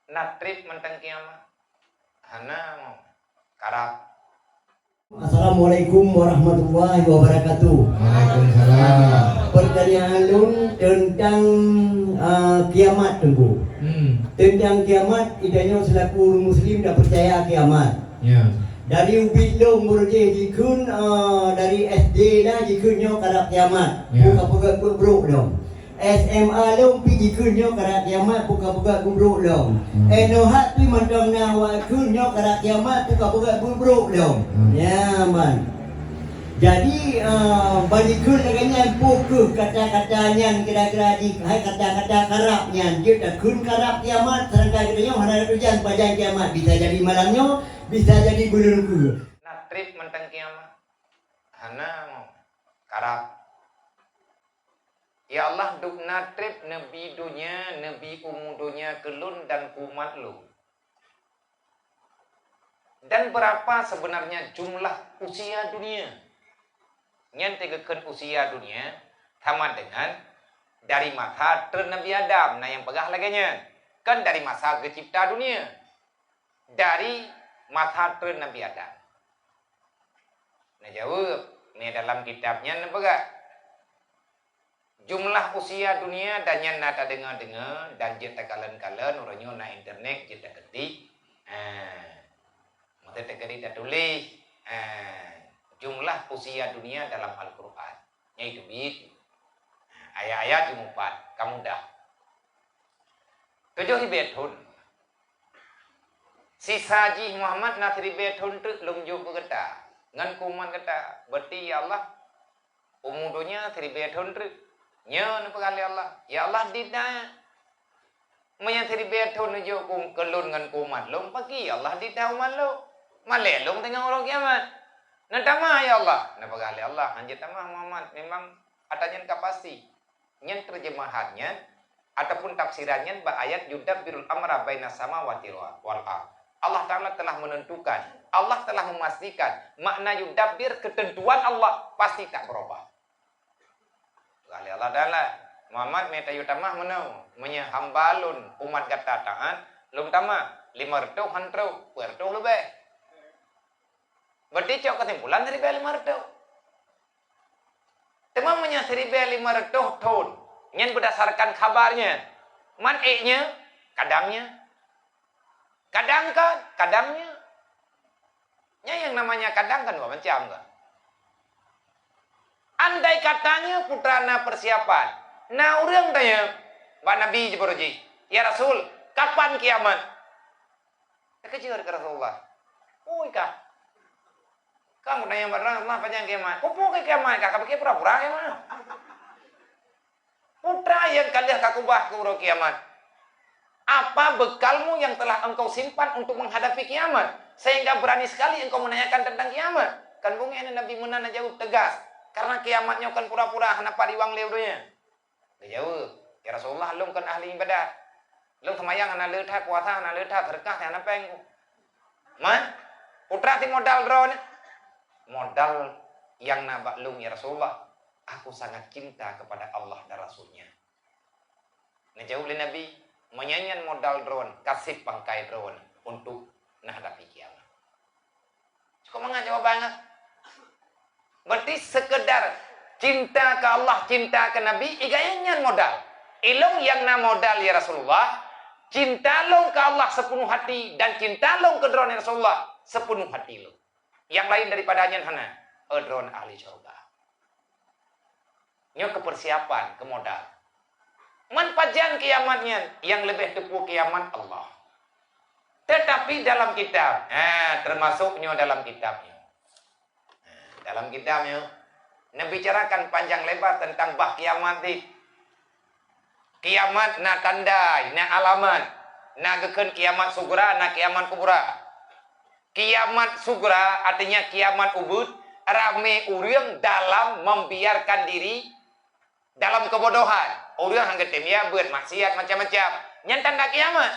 natrip mentang kiamat. Hana mau karap. Assalamualaikum warahmatullahi wabarakatuh. Waalaikumsalam. Pertanyaan lun tentang kiamat tunggu. Tentang kiamat, idanya selaku muslim dah percaya kiamat. Ya. Dari ubit lo murje jikun dari SD lah jikunnya karak kiamat. Ya. Buka-buka kubruk dong. SMA lo pi jikunnya karak kiamat buka-buka kubruk dong. Enohat pi mandang nawa kunnya karak kiamat buka-buka kubruk dong. Ya man. Jadi balikun dengan buku kata-katanya kira-kira di hai kata-kata karapnya dia dah kun karap kiamat serangka kitanya hana tujuan pada kiamat bisa jadi malamnya bisa jadi bulan-bulan. Natrip mentang kiamat. Hana mau karap. Ya Allah duk natrip nabi dunia, nabi umudunya kelun dan kumat lu. Dan berapa sebenarnya jumlah usia dunia? Yang tegakan usia dunia sama dengan dari masa Nabi Adam. Nah yang pegah laginya kan dari masa kecipta dunia, dari masa Nabi Adam. Nah jawab ini dalam kitabnya nah pegah jumlah usia dunia dan yang nada dengar dan jeta kalen-kalen orangnya na internet jeta ketik mata tegari dah tulis jumlah usia dunia dalam Al-Quran yaitu ayat-ayat jumpat kamu dah 7 tahun si Saji Muhammad Nasri Bethun tu lunjuk kata ngan kuman kata berarti ya Allah umudunya 3 tahun tu nya napa kali Allah ya Allah dida manya 3 tahun nunjuk kum kelun ngan kuman lom pagi Allah dida malu malelong tengah orang kiamat. Nantama ya Allah. Napa kali Allah anjir tamah Muhammad memang adanya kapasti. Nyen terjemahannya ataupun tafsirannya ba ayat yudabbirul amra bainas samawati wal ard. Allah Taala telah menentukan, Allah telah memastikan makna yudabbir ketentuan Allah pasti tak berubah. Kali Allah Taala Muhammad meta yutamah menau menya hambalun umat kata taat lum tamah 500 hantro perto lebih. Berarti cok kesimpulan 1.500. Temamnya 1.500 tahun. Yang berdasarkan kabarnya. Man nya kadangnya. Kadang kan, kadangnya. Yang namanya kadang kan dua macam kan. Andai katanya putrana persiapan. Nah orang tanya, Mbak Nabi Jibril, ya Rasul, kapan kiamat? Kecil ke Rasulullah. Oh ikah. Kamu nanya benar Allah panjang kiamat. Kupu ke kiamat kakak pakai pura-pura kiamat. Putra yang kalian kakubah ke kiamat. Apa bekalmu yang telah engkau simpan untuk menghadapi kiamat sehingga berani sekali engkau menanyakan tentang kiamat? Kan bunga ini Nabi Munana jawab tegas. Karena kiamatnya kan pura-pura kenapa diwang leunya. Dia jawab, ya Rasulullah lum kan ahli ibadah. Lum semayang ana leutha puasa ana leutha sedekah ana peng. Man, putra ti modal drone. Modal yang nabaklum ya Rasulullah, aku sangat cinta kepada Allah dan Rasulnya. Ngejauh oleh Nabi, menyanyian modal drone, kasih pangkai drone untuk menghadapi kiamat. Cukup mengajak banget. Berarti sekedar cinta ke Allah, cinta ke Nabi, igayanya modal. Ilong yang na modal ya Rasulullah, cinta long ke Allah sepenuh hati dan cinta long ke drone ya Rasulullah sepenuh hati lo. Yang lain daripadanya hana drone ahli surga. Nyo kepersiapan, ke modal. Manfajan kiamatnya yang lebih tepu kiamat Allah. Tetapi dalam kitab, termasuknya dalam kitabnya. Dalam kitabnya, Nabi bicarakan panjang lebar tentang bah kiamat di. Kiamat na tandai, na alamat, na geken kiamat sugra, na kiamat kubra. Kiamat sugra artinya kiamat ubud, rame urang dalam membiarkan diri dalam kebodohan. Urang hanggetem ya buat maksiat macam-macam. Yang tanda kiamat.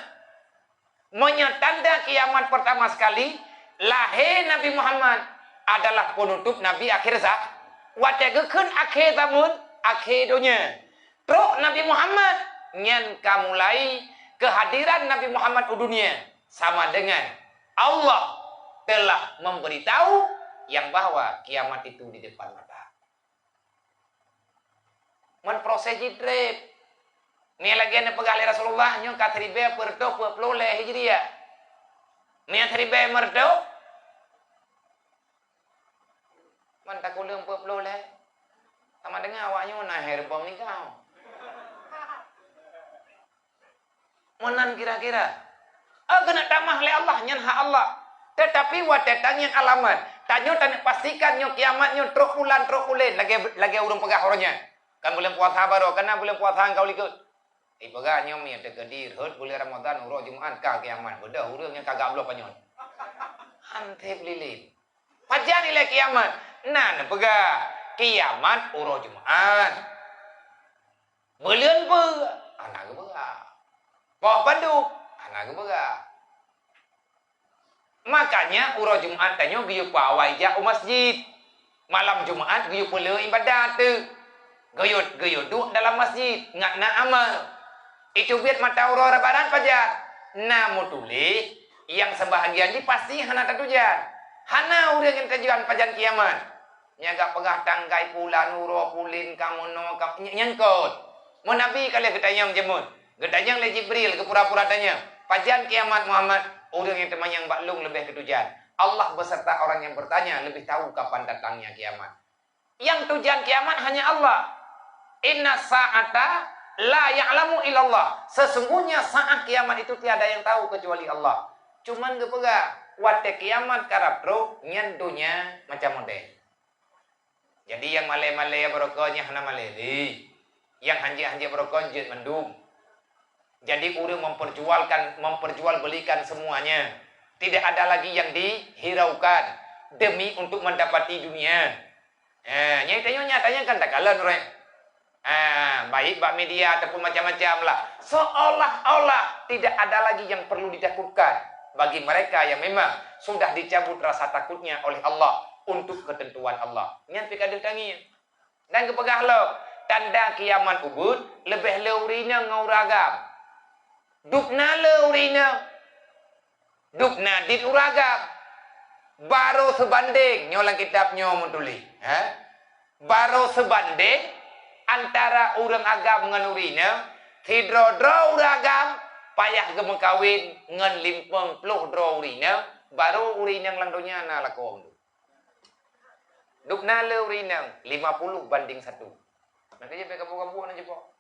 Menyatanda kiamat pertama sekali lahir Nabi Muhammad adalah penutup Nabi akhir zaman. Wategekeun akhir zaman, akhir dunia. Terus Nabi Muhammad nyen kamulai kehadiran Nabi Muhammad di dunia sama dengan Allah telah memberitahu yang bahwa kiamat itu di depan mata. Proses hijrah. Ni lagi ana pegali Rasulullah nyo katribe perto le hijriah. Ni tribe merdo. Man takulung le. Sama dengan awaknya na herbom ni kau. Menan kira-kira. Kena tamah le Allah nyan hak Allah. Tetapi watetang yang alamat. Tanyo tanya pastikan nyo kiamatnya truk bulan lagi urung pegah orangnya. Kan bulan puasa baru, karena bulan puasa kau ikut. Pegah nyo mi terkedir, hut bulan Ramadan, urut Jumat kah kiamat. Bedah urangnya kagak belum panyon. Hantep lilin. Pajan nilai kiamat. Nah, pegah kiamat urut Jumat. Bulan pegah, anak pegah. Bawa panduk, anak pegah. Makanya urut Jumat tanyo giyu pawai ja masjid. Malam Jumat giyu pula ibadat tu. Gayut duduk dalam masjid ngak na amal. Itu biat mata urut rabaran pajar. Namu tulis yang sebahagian ni pasti hana tatujan. Hana urang yang tujuan pajan kiamat. Nyaga pegah tanggai pula nuro pulin kamu no nyangkut. Mun nabi kali ketanyang jemun. Ketanyang le Jibril ke pura-pura tanya. Pajan kiamat Muhammad, orang yang temanyang baklung lebih ketujuan. Allah beserta orang yang bertanya lebih tahu kapan datangnya kiamat. Yang tujuan kiamat hanya Allah. Inna sa'ata la ya'lamu illallah. Sesungguhnya saat kiamat itu tiada yang tahu kecuali Allah. Cuman gepega wate kiamat karapro nyandunya macam model. Jadi yang male-male berokahnya hana maleli. Yang hanji-hanji berokah jet mendung. Jadi urang memperjualbelikan semuanya. Tidak ada lagi yang dihiraukan demi untuk mendapati dunia. Nyatanya kan tak kalah orang. Baik bak media ataupun macam-macam lah. Seolah-olah tidak ada lagi yang perlu ditakutkan bagi mereka yang memang sudah dicabut rasa takutnya oleh Allah untuk ketentuan Allah. Nyan pikadil tangi. Dan kepegah lo tanda kiamat ubud lebih leurina ngauragam. Dupna leurina. Dupna dit uragam. Baru sebanding nyolang kitabnya mentuli. Baru sebanding antara orang agam dengan urina, tidro-dro uragam, payah gemeng kawin ngan 50 dro urina, baru urina ngelandonya na lakom. Dukna le urina 50 banding 1. Makanya pe kampung-kampung aja po.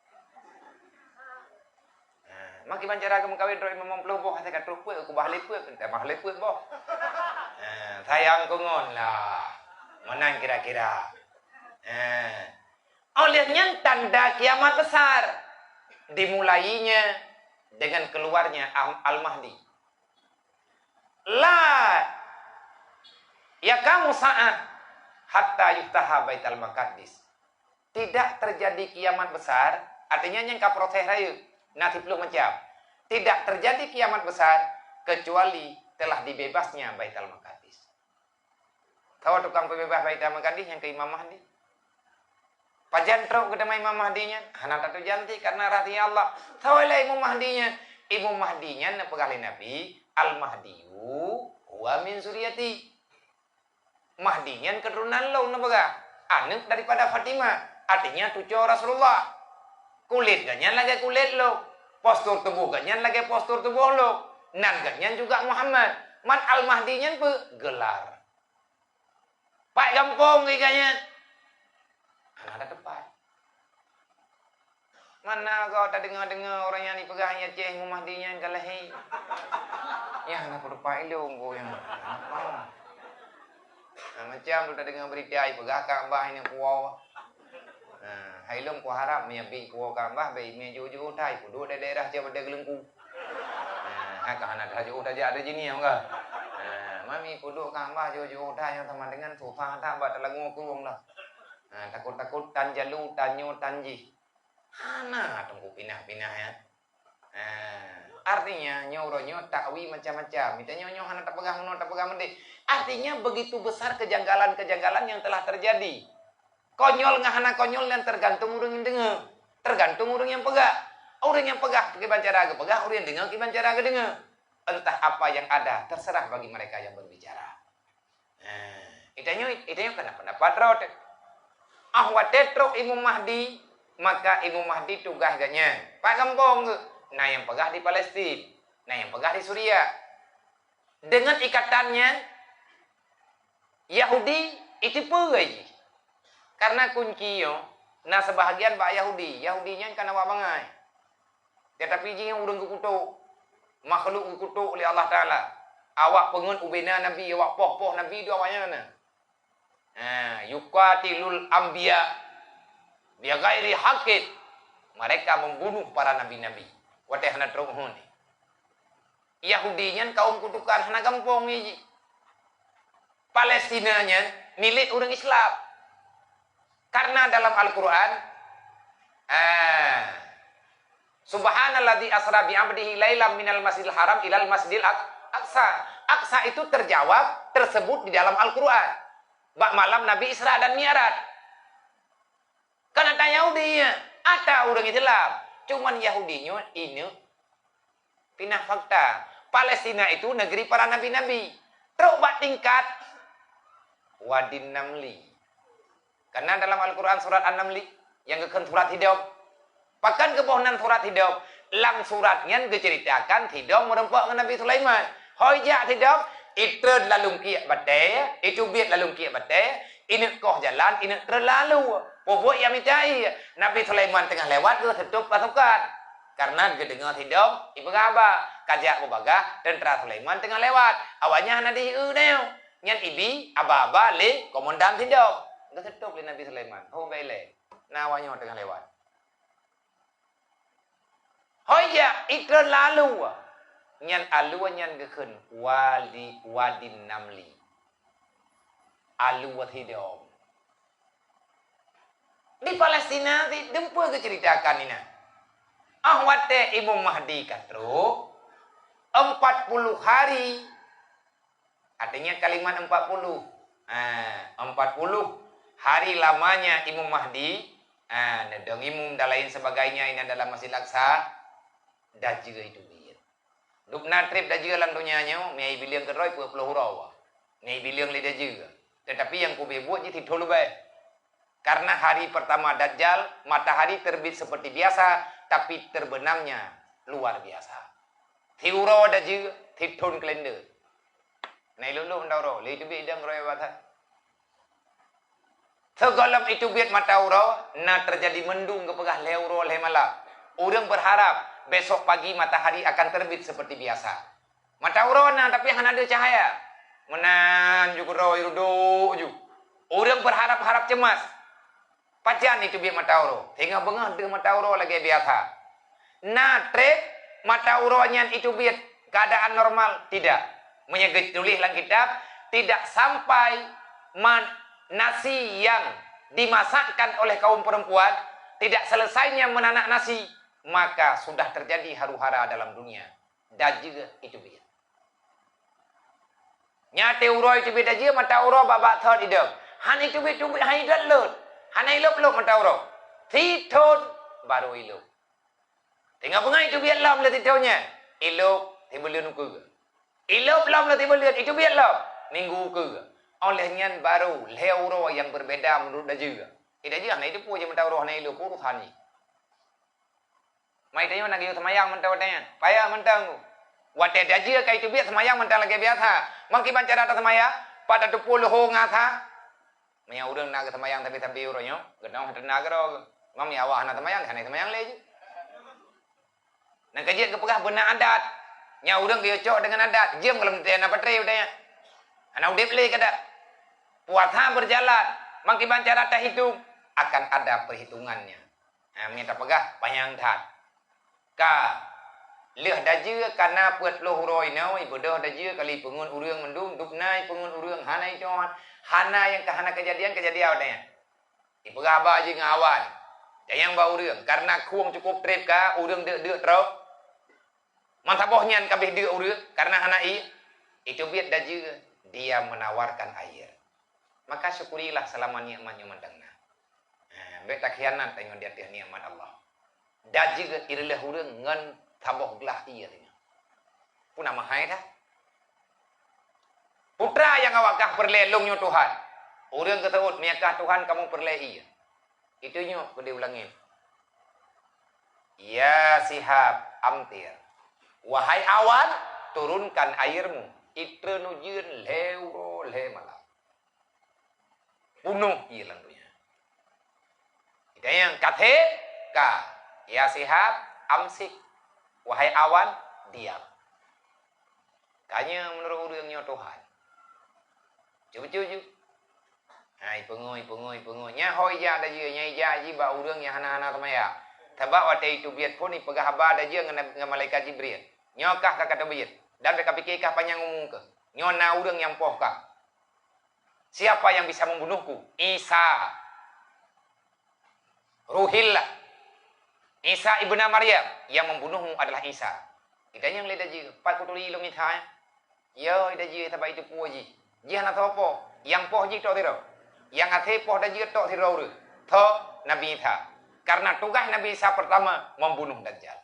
Maki bancara gemeng kawin dro 50 boh hati kat rupuh aku bah leput, entah bah leput boh. Sayang kongon lah. Menang kira-kira. Olehnya tanda kiamat besar dimulainya dengan keluarnya Al-Mahdi. La ya kamu saat hatta yuftaha Baitul Maqdis. Tidak terjadi kiamat besar, artinya yang ka proses rayu. Nanti belum macam. Tidak terjadi kiamat besar kecuali telah dibebasnya Baitul Maqdis. Tahu tukang pembebas Baitul Maqdis yang ke Imam Mahdi? Pajan truk ke Imam Mahdinya, hana tatu janti karena rahsia Allah. Tawala Imam Mahdinya, Imam Mahdinya na pegali Nabi, Al-Mahdiyu huwa min suriyati. Mahdinya keturunan lo na pega, anak daripada Fatimah, artinya cucu Rasulullah. Kulit ganyan lagi kulit lo, postur tubuh ganyan lagi postur tubuh lo, nan ganyan juga Muhammad. Man Al-Mahdinya pe gelar. Pak Gampong kayaknya. Ada tepat. Mana kau tak dengar orang yang dipegang ya ceh Muhammadinya kalahi. Ya nak tepat ilung kau yang. Macam tu tak dengar berita ai pegang Kaabah ini kuau. Hai lom ku harap menyampi kuau Kaabah baik me jauh-jauh tai duduk di daerah je pada gelengku. Hak anak dah jauh dah ada jini enggak. Mami duduk Kaabah jauh-jauh tai sama dengan sofa tak buat lagu kurung lah. Takut-takut tanjalu tanyo tanji. Hana tunggu pinah-pinah ya. Artinya nyoro takwi macam-macam. Mitanya nyo hana tak pegang mende. Artinya begitu besar kejanggalan-kejanggalan yang telah terjadi. Konyol ngah hana konyol dan tergantung urang yang dengar. Tergantung urang yang pegang. Orang yang pegah Ki Bancaraga pegah, orang yang dengar Ki Bancaraga dengar. Entah apa yang ada, terserah bagi mereka yang berbicara. Itanya kena pendapat rot. Watetro Imam Mahdi, maka Imam Mahdi tugasnya Pak Kampung, nah yang pegah di Palestina, nah yang pegah di Suriah. Dengan ikatannya Yahudi itu pergi. Karena kunci nah sebahagian Pak Yahudinya kan awak bangai. Tetapi jing yang urang kukutuk, makhluk kukutuk oleh Allah Taala. Awak pengen ubena Nabi, awak poh Nabi itu awaknya mana? Yuqatilul anbiya bi ghairi haqqin. Mereka membunuh para nabi-nabi. Wateh hana truhun. Yahudinya kaum kutukan hana gampong ini. Palestinanya milik orang Islam. Karena dalam Al-Quran Subhanalladzi asra bi 'abdihi lailam minal masjidil haram ilal masjidil aqsa. Aqsa itu terjawab, tersebut di dalam Al-Quran. Bak malam Nabi Isra dan Mi'raj. Karena tak Yahudinya, ada orang Islam. Cuman Yahudinya ini pindah fakta. Palestina itu negeri para nabi-nabi. Terus bak tingkat Wadin Namli. Karena dalam Al-Quran surat An-Namli yang kekan surat hidup. Bahkan kepohonan surat hidup. Lang suratnya diceritakan hidup merempak dengan Nabi Sulaiman. Hojak hidup. Itu lalu kia bate. Itu biar lalu kia bate. Ini koh jalan. Ini terlalu. Pupuk yang mencari. Nabi Sulaiman tengah lewat. Dia tutup pasukan. Karena dia dengar hidup. Ibu kaba. Kajak berbagah. Tentera Sulaiman tengah lewat. Awalnya hanya dihiu. Nyan ibi. Aba-aba le. Komandan hidup. Dia tutup oleh Nabi Sulaiman. Oh baiklah. Nawanya tengah lewat. Hoya itu lalu. Nyan alu nyan gekun wadin namli. Alu hidup. Di Palestina di dempu keceritakan ini. Ahwate Imam Mahdi katro 40 hari. Artinya kalimat 40. 40 hari lamanya Imam Mahdi. Nedong imum dan lain sebagainya ini adalah Masjid Aqsa. Dah juga itu dia. Dukna trip dah juga lang dunianya. Miai bilang ke roy puluh hurawa. Miai bilang lidah juga. Tetapi yang ku buat jadi tolu baik. Karena hari pertama Dajjal, matahari terbit seperti biasa, tapi terbenamnya luar biasa. Tiurawa dah juga, titun kalender. Nah lulu mendaro, itu bidang roy wata. Segalam itu biat mata uro, nah terjadi mendung kepegah leuro lemala. Orang berharap besok pagi matahari akan terbit seperti biasa. Mata uro nah tapi hanya ada cahaya. Menan juga roh irudo ju. Orang berharap-harap cemas. Pajan itu biat mata uro. Tengah bengah dengan mata uro lagi biasa. Nah trek mata uronya itu biat keadaan normal tidak. Menyegit tulis dalam kitab tidak sampai nasi yang dimasakkan oleh kaum perempuan tidak selesainya menanak nasi, maka sudah terjadi haru-hara dalam dunia. Dan juga itu dia. Nyate uroi itu beda je mata uro babak thod hidup. Han itu betu hai dalut. Han hidup lo mata uro. Titon baru hidup. Tengah pengai itu biar lam le titonya. Hidup tibulian ku. Hidup lam le tibulian itu biar lam minggu ku. Olehnya baru leuro yang berbeda menurut dah juga. Tidak juga nah itu punya mata uro nah hidup puru thani. Mai tanya nak yo semayang mentau tanya. Payah mentang. Wate dah juga kai itu biar semayang mentang lagi biasa. Mangki bancara ta semaya pada 20 ho ngata. Maya urang nak semayang tapi uronyo. Gedang tenaga ro. Mami awak nak semayang kana semayang le. Nak kajian kepegah benak adat. Nya urang ge cok dengan adat. Jam kalau tanya apa tre tanya. Ana udip le kada. Puasa berjalan. Mangki bancara ta hitung akan ada perhitungannya. Minta pegah panjang tat. Leh daje karena puat loh roi nau ibadah daje kali pengun urang mendung duknai pengun urang hana itu hana yang kahana kejadian adanya. Ibu gaba je ngawan. Yang bau urang karena kuang cukup trip ka urang dek terus. Mantabohnya kabeh dek urang karena hana itu biat daje dia menawarkan air. Maka syukurilah selama nikmatnya mendangna. Beta khianat tengok dia nikmat Allah. Dan juga irilah urang ngan taboh gelah iya tanya. Puna mahai dah. Putra yang awakah perlelongnya Tuhan. Urang ketaut miakah Tuhan kamu perle iya. Itu nyo kudu ulangin. Ya sihab amtir. Wahai awan, turunkan airmu. Itra nujun leuro le malam. Bunuh iya lantunya. Kita yang kathe ka. Ya sihab amsik. Wahai awan, diam. Kanya menurut urangnya Tuhan. Cucu. Hai pengoi. Nya hoi ja da je nyai ja ji ba urang nya hana-hana tamaya. Taba wa tei tu biat pun ipegah haba da je ngan malaikat Jibril. Nyokah ka kata biat. Dan mereka pikir kah panjang ngomong ke. Nyona urang yang poh kah. Siapa yang bisa membunuhku? Isa. Ruhillah. Isa ibnu Maryam. Yang membunuhmu adalah Isa. Kita yang leda je. Pat kutuli ilmu ithai. Yo ida je taba itu puji. Ji hana topo. Yang poh ji tok tiro. Yang hati poh da je tok tiro ru. Tho Nabi Isa. Karena tugas Nabi Isa pertama membunuh Dajjal.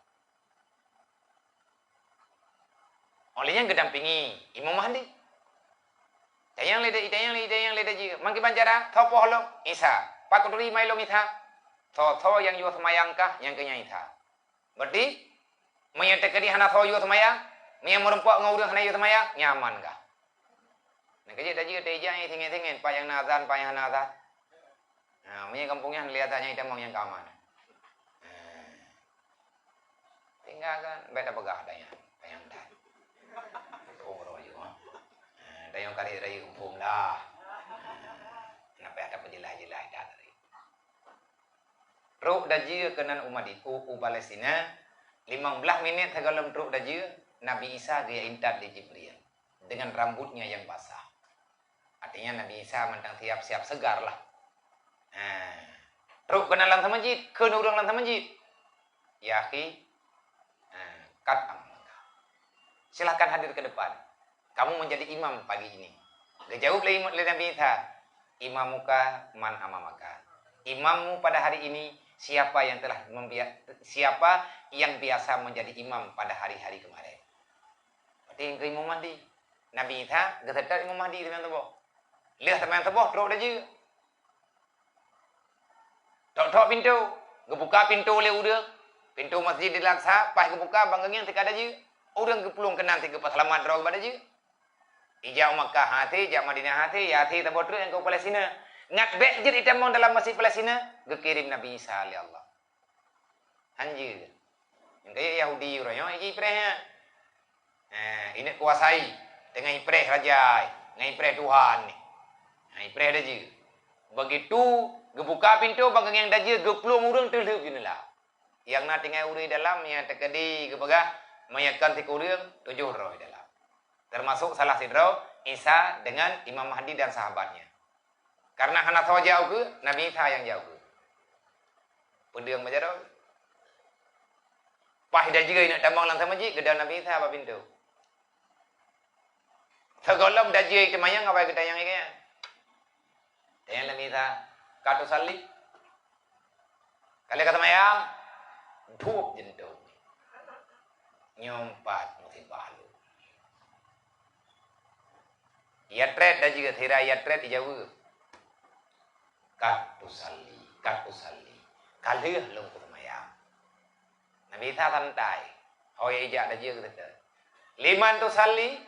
Olehnya gedampingi Imam Mahdi. Yang leda je. Mangki banjara tho poh lo Isa. Pak kutuli mai lo mitha. Tho yang yo semayang kah yang kenya Isa. Berarti menyatakan hana tho yo semayang, yang merempok ngau hana yo semayang nyaman kah? Nah, kerja dah juga teja yang tinggal-tinggal, payang nazan. Nah, punya kampungnya lihatannya kita mau yang kaman. Tinggal kan, beda pegah daya, payang dah. Oh, royo. Daya kali raya kampung dah. Kenapa ada penjelah-jelah dah tadi? Ruk dah juga kenan umat itu, Palestina. 15 minit segalam ruk dah juga, Nabi Isa dia intat di Jibril dengan rambutnya yang basah. Artinya Nabi Isa mentang siap-siap segar lah. Ruk kena lantai masjid, kena urang lantai masjid. Ya akhi, kat silahkan hadir ke depan. Kamu menjadi imam pagi ini. Dijawab oleh Nabi Isa, imamuka man amamaka. Imammu pada hari ini siapa yang biasa menjadi imam pada hari-hari kemarin. Berarti yang Imam Mahdi. Nabi Isa gesetar Imam Mahdi dengan teboh. Lihat teman teboh, teruk dah je. Tok pintu, gebuka pintu oleh udah. Pintu masjid di Al-Aqsa, pas gebuka bangang yang tika dah je. Orang gepulung kenal tiga pasalaman teruk pada je. Ijau Makkah hati, ijau Madinah hati, ya hati teboh terus yang ke Palestina. Ngat bek je itamong dalam masjid Palestina, gekirim Nabi Isa oleh Allah. Anjir. Yang kaya Yahudi orang, yang ini iprehnya. Ini kuasai dengan ipreh raja, dengan ipreh Tuhan ni. Ipreh dah je. Begitu gebuka pintu banggang yang dah je geplung urang terleup jenelah. Yang nak tinggal urang dalam yang terkedi gepegah mayakan ti urang 7 roh dalam. Termasuk salah sidro Isa dengan Imam Mahdi dan sahabatnya. Karena hana tho jauh ke Nabi Isa yang jauh ke. Pedang majaro. Pah dah juga nak tambang lantai masjid gedang Nabi Isa apa pintu. Segolom dah je kemayang apa kita yang ini. Yang Nabi Isa katu salib. Kali kata mayang dhup jentuk. Nyompat musibah lu. Yatret dah juga thira yatret dijauh. Katu salib. Kalih lung kata mayang. Nabi Isa santai. Hoy ijak dah juga kata. Liman tu salib.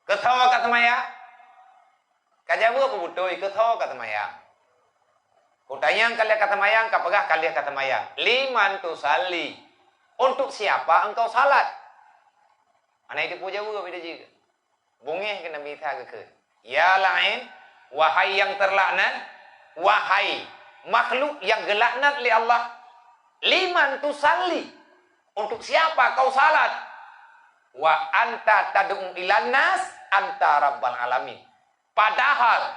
Ketawa kata mayang. Kajabu apa butoi ketho kata mayang. Kutayang kalian kata mayang, kapagah kalian kata mayang. Liman tu sali. Untuk siapa engkau salat? Ana itu puja bu beda juga. Bungeh ke Nabi Isa ke. Ya lain, wahai yang terlaknat, wahai makhluk yang gelaknat oleh Allah. Liman tu sali. Untuk siapa kau salat? Wa anta tad'u ilan nas anta rabbal alamin. Padahal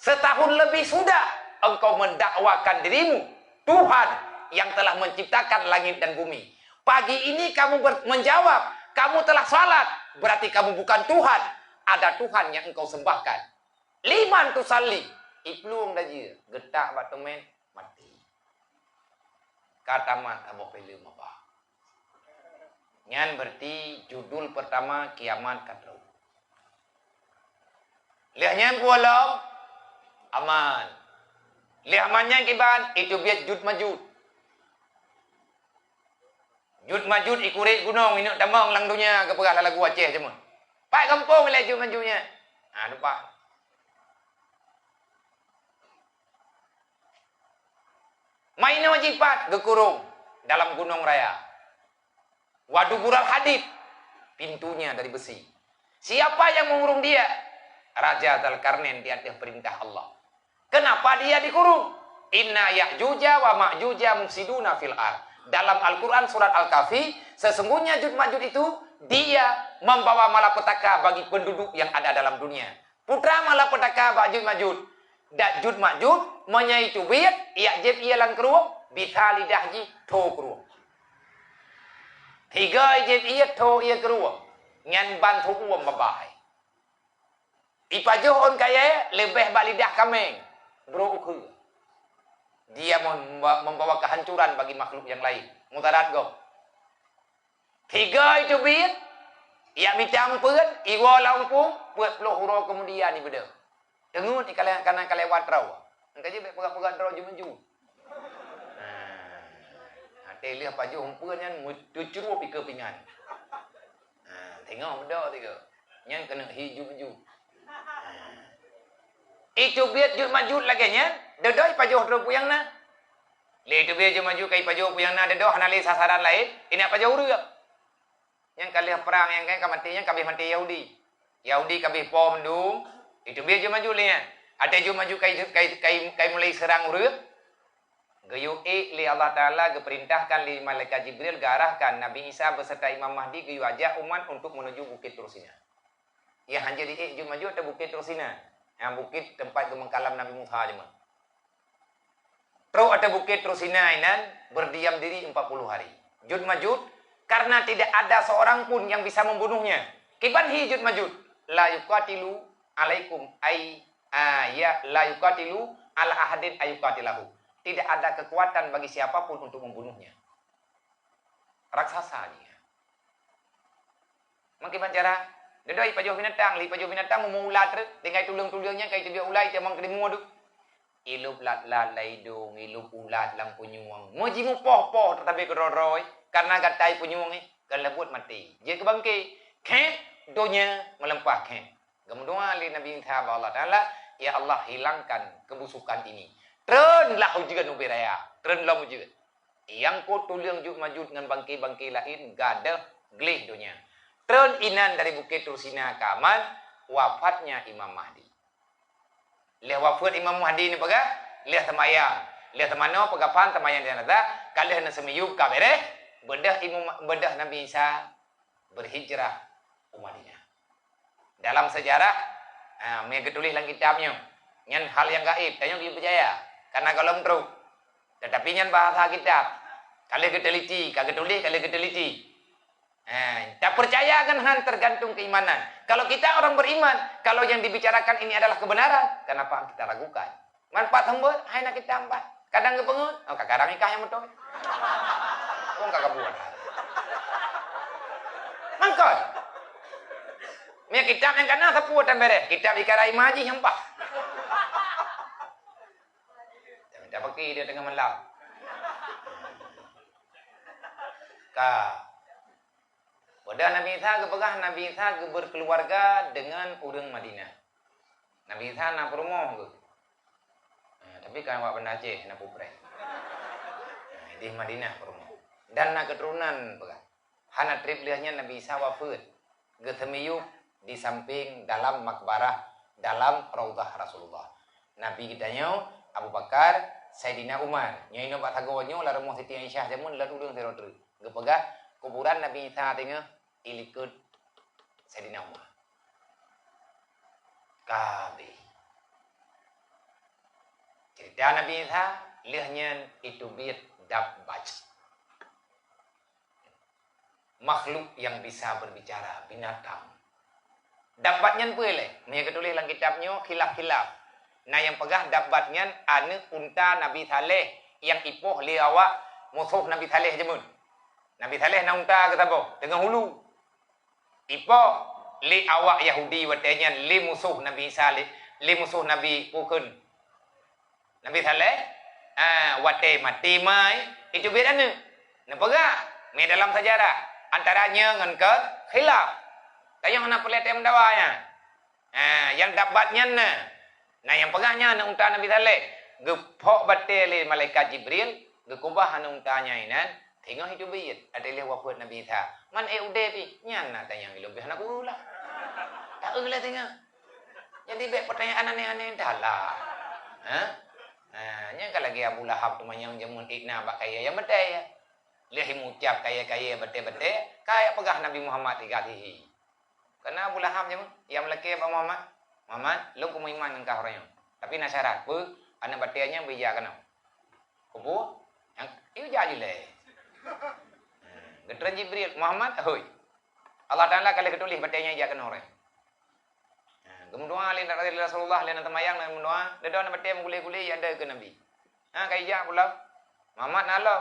setahun lebih sudah engkau mendakwakan dirimu Tuhan yang telah menciptakan langit dan bumi. Pagi ini kamu menjawab, kamu telah salat, berarti kamu bukan Tuhan. Ada Tuhan yang engkau sembahkan. Liman tu salli, iplung dah je, getak batu men mati. Kata mat abah film apa? Nyan berarti judul pertama kiamat katro. Lihatnya pulau aman. Lihat amannya kiban itu biar jud majud. Jud majud ikurit gunung ini tamang lang dunia ke perah lagu Aceh cuma. Pai kampung le jud majunya. Lupa. Main wajibat gekurung dalam gunung raya. Waduk Bural Hadid pintunya dari besi. Siapa yang mengurung dia? Raja Dzulkarnain di atas perintah Allah. Kenapa dia dikurung? Inna Ya'juja wa Ma'juja mufsiduna fil ard. Dalam Al-Quran surat Al-Kahfi, sesungguhnya Jud Majud itu dia membawa malapetaka bagi penduduk yang ada dalam dunia. Putra malapetaka bagi Jud Majud. Dan Jud Majud menyai cubit, ia jeb ia lang keruang, bisa lidahji to keruang. Tiga jeb ia to ia keruang. Ngan bantu uang babahai. Ipajohon kaya lebih bak lidah kameng. Bro ukhu. Dia membawa kehancuran bagi makhluk yang lain. Mutarat go. Tiga itu bit. Ia bicam pun. Iwa lampung. Buat puluh hurau kemudian ni beda. Dengut ni kanan kalewat rau. Engkau je pegang-pegang rau je-menju. Hati lihat paju humpun yang muncul pika pingan. Tengok beda tiga. Yang kena hiju-menju. Itu biar Jud Majud lagi nya. Dedoi pajuh ro puyang na. Le itu biar Jud Majud kai pajuh puyang na dedo hanali sasaran lain. Ini apa jauh urang. Yang kali perang yang kai kamatinya kabeh mati Yahudi. Yahudi kabeh pom mendung. Itu biar Jud Majud lian. Ada Jud Majud kai mulai serang urang. Gayu li Allah Taala geperintahkan li malaikat Jibril garahkan Nabi Isa beserta Imam Mahdi gayu ajak umat untuk menuju Bukit Tursina. Ya hanya di Jud Majud ada Bukit Tursina. Yang bukit tempat kemengkalam Nabi Musa cuma. Terus ada Bukit Tursina ini berdiam diri 40 hari. Jud Majud karena tidak ada seorang pun yang bisa membunuhnya. Kiban hi Jud Majud la yuqatilu alaikum la yuqatilu ala ahadin ayuqatilahu. Tidak ada kekuatan bagi siapapun untuk membunuhnya. Raksasa dia. Mungkin cara dedoi pajuh binatang, li pajuh binatang mau ulat tu, dengan tulung-tulungnya kai tu dia ulai dia mang kedemu tu. Ilup lat-lat laidung, ilup ulat lang punyuang. Moji mu poh-poh tetapi keroroi karena gatai punyuang ni kelebut mati. Dia kebangkit, khen donya melempah khen. Kemudian li Nabi Allah Taala, ya Allah hilangkan kebusukan ini. Trenlah hujan ubiraya, trenlah hujan. Yang ko tulung Jud Majud dengan bangki-bangki lain gadah glih dunia. Tren inan dari Bukit Tursina kaman wafatnya Imam Mahdi. Lihat wafat Imam Mahdi ni pegah, lihat temayang, lihat temano pegapan temayang jenazah, kalih na semiyub kabere, bedah Nabi Isa berhijrah ke Madinah. Dalam sejarah, mereka tulis dalam kitabnya, nyan hal yang gaib, tanya dia percaya, karena kalau teruk, tetapi nyan bahasa kitab, kalih keteliti, kagak tulis, kalih keteliti. Tak percaya kan tergantung keimanan. Kalau kita orang beriman, kalau yang dibicarakan ini adalah kebenaran, kenapa kita ragukan? Manfaat hembut, hai nak kita empat. Kadang kepengut, kadang nikah yang betul. Kau kagak buat. Mangkot. Mia kitab yang kana sapu dan beres. Kitab ikarai maji hempah. Tak pakai dia tengah malam. Pada Nabi Isa kepegah Nabi Isa berkeluarga dengan orang Madinah. Nabi Isa nak rumah ke. Tapi kan awak benda Aceh nak pupre. Di Madinah rumah. Dan nak keturunan pegah. Hana trip lihatnya Nabi Isa wafat. Getemiyuk di samping dalam makbarah dalam Raudhah Rasulullah. Nabi kitanya Abu Bakar, Sayyidina Umar. Nyai nak tagawanya la rumah Siti Aisyah jamun la urang terotru. Gepegah kuburan Nabi Isa tengah ilikut Sayyidina Umar. Kabe. Cerita Nabi Isa lihatnya itu biat dabbaj. Makhluk yang bisa berbicara, binatang. Dapatnya boleh. Mereka tulis dalam kitabnya khilaf-khilaf. Nah yang pegah dapatnya anu unta Nabi Saleh yang ipoh liawak musuh Nabi Saleh jemun. Nabi Saleh na unta ke sabo tengah hulu. Ipo li awak Yahudi watenya li musuh Nabi Saleh, li musuh Nabi pukun. Nabi Saleh wate mati mai itu beda ne. Nepega me dalam sejarah antaranya ngan ke khilaf. Tayang nak pelete mendawanya. Yang dapatnya nah yang pegahnya na unta Nabi Saleh gepok batele malaikat Jibril gekubah na untanya inan tengah hidup biyat adalah wafat Nabi Isa man ude pi nyan na tayang lebih anak ulah tak eulah tengah jadi baik pertanyaan aneh-aneh dalah nya kalau lagi Abu Lahab tu manyang jamun ikna bak kaya yang betul ya lihat mengucap kaya-kaya betul-betul kaya pegah Nabi Muhammad dikasihi karena Abu Lahab jamun yang melaki Abu Muhammad lu kumu iman engkau orangnya tapi nasyarat pu anak batiannya bija kana kupu yang itu jadi le Getran Jibril Muhammad hoi Allah Taala kali ketulis batiannya ja kana orang kemudian alin dari Rasulullah alin tamayang dan mendoa dedo na batian gule-gule ya ada ke Nabi kai ja pula Muhammad nalo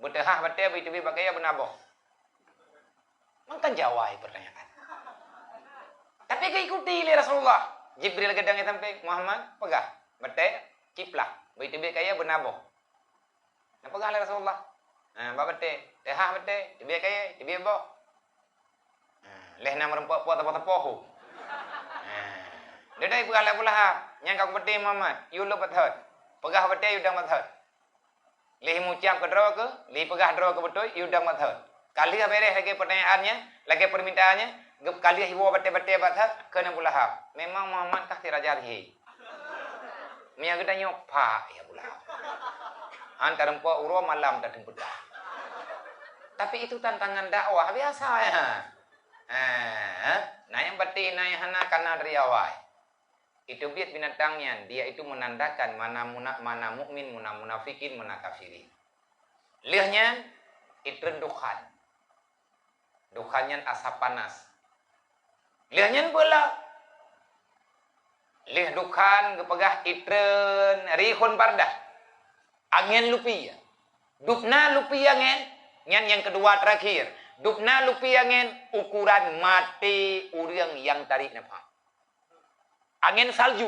betahah batian bi tibi bagai benabo mangkan jawab pertanyaan tapi keikuti le Rasulullah Jibril gedang sampai Muhammad pegah betul kiplak betul kaya benabo nah pegah le Rasulullah betul tehah betul tibi kaya tibi bo leh nama rempok puat apa tepoh dedai pegah le pula nyang kau betul Muhammad you lo betul pegah betul you dang betul leh mengucap ke draw ke leh pegah draw ke betul you dang betul kali beres lagi pertanyaannya lagi permintaannya kali hiwo bate-bate batat kena bulahab. Memang Muhammad kah ti raja hi. Mia kita nyopa ya bulahab. Antar empo uro malam tak tempudah. Tapi itu tantangan dakwah biasa ya. Nah yang bati nah yang hana kana dari awal. Itu biat binatangnya, dia itu menandakan mana mukmin, mana munafikin, mana kafirin. Lihatnya itu dukhan. Dukhannya asap panas. Lihatnya pula. Lihat dukhan kepegah itren rihun pardah. Angin lupi ya. Dupna lupi angin. Yang kedua terakhir. Dupna lupi angin ukuran mati urang yang tarik nafas. Angin salju.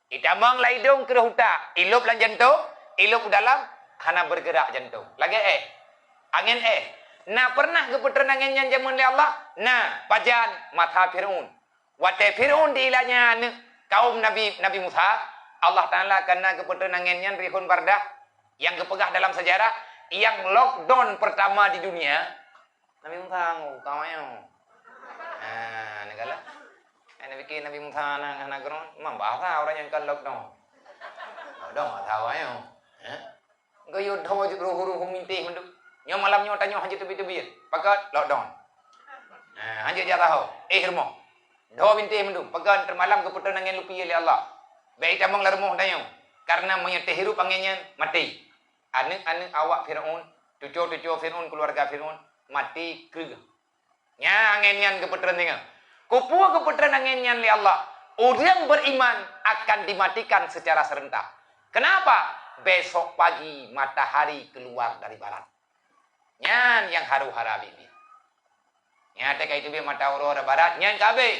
Itamang laidong ke huta. Ilup lan jantung. Ilup dalam. Hana bergerak jantung. Lagi Angin Nah pernah keputeran angin yang jamun oleh Allah. Nah pajan mata Fir'aun. Wate Fir'aun diilahnya kaum Nabi Musa. Allah Ta'ala karena keputeran angin yang rihun bardah. Yang kepegah dalam sejarah. Yang lockdown pertama di dunia. Nabi Musa kawannya. Negala. Bikin Nabi Musa nagron. Membahasa orang yang kan lockdown. Lockdown tak tahu ayo. Engkau yud hawa jud ruhu mintih menduk. Nyo malam nyo tanyo hanje tebi-tebi. Pakat lockdown. Hanje ja tahu. Hirmo. Dua binti mendung. Pakat termalam keputusan angin lupi oleh Allah. Baik tamang larmoh tanyo. Karena menyetih hirup anginnya mati. Anu awak Firaun, cucu Firaun, keluarga Firaun mati kerja. Nya anginnya keputusan tinggal. Kupua keputusan anginnya oleh Allah. Orang beriman akan dimatikan secara serentak. Kenapa? Besok pagi matahari keluar dari barat. Nyan yang haru harabi. Nyata kayak itu biar mata aurora barat. Nyan kabe.